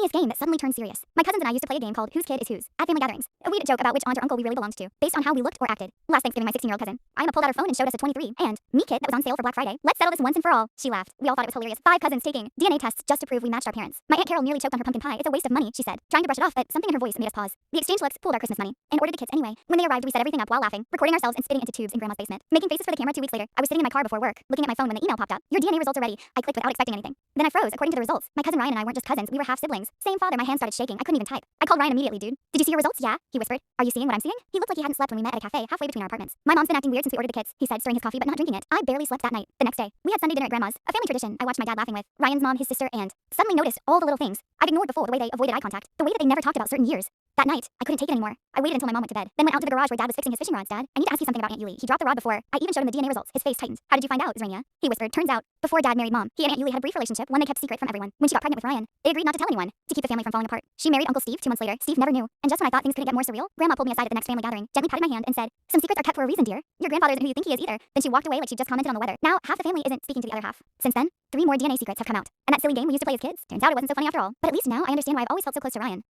harmonious game that suddenly turned serious. My cousins and I used to play a game called Whose Kid is Whose at family gatherings. We'd joke about which aunt or uncle we really belonged to, based on how we looked or acted. Last Thanksgiving, my 16-year-old cousin, Ima, pulled out her phone and showed us a 23 and me kit that was on sale for Black Friday. Let's settle this once and for all. She laughed. We all thought it was hilarious. 5 cousins taking DNA tests just to prove we matched our parents. My Aunt Carol nearly choked on her pumpkin pie. It's a waste of money, she said, trying to brush it off, but something in her voice made us pause. The exchange looks pooled our Christmas money and ordered the kits anyway. When they arrived, we set everything up while laughing, recording ourselves and spitting into tubes in Grandma's basement, making faces for the camera. 2 weeks later, I was sitting in my car before work, looking at my phone when the email popped up. Your DNA results are ready. I clicked without expecting anything. Then I froze. According to the results, my cousin Ryan and I weren't just cousins, we were half siblings. Same father. My hand started shaking. I couldn't even type. I called Ryan immediately. Dude, did you see your results? Yeah, he whispered. Are you seeing what I'm seeing? He looked like he hadn't slept when we met at a cafe halfway between our apartments. My mom's been acting weird since we ordered the kits, he said, stirring his coffee but not drinking it. I barely slept that night. The next day, we had Sunday dinner at Grandma's, a family tradition I watched my dad laughing with Ryan's mom, his sister, and suddenly noticed all the little things I'd ignored before. The way they avoided eye contact, the way that they never talked about certain years. That night, I couldn't take it anymore. I waited until my mom went to bed, then went out to the garage where Dad was fixing his fishing rods. Dad, I need to ask you something about Aunt Yuli. He dropped the rod before I even showed him the DNA results. His face tightened. How did you find out, Zrania? He whispered. Turns out, before Dad married Mom, he and Aunt Yuli had a brief relationship, one they kept secret from everyone. When she got pregnant with Ryan, they agreed not to tell anyone, to keep the family from falling apart. She married Uncle Steve 2 months later. Steve never knew. And just when I thought things couldn't get more surreal, Grandma pulled me aside at the next family gathering, gently patted my hand, and said, "Some secrets are kept for a reason, dear. Your grandfather isn't who you think he is either." Then she walked away like she just commented on the weather. Now, half the family isn't speaking to the other half. Since then, 3 more DNA secrets have come out. And that silly game we used to play as kids, turns out it wasn't so funny after all. But at least now I understand why I've always felt so close to Ryan.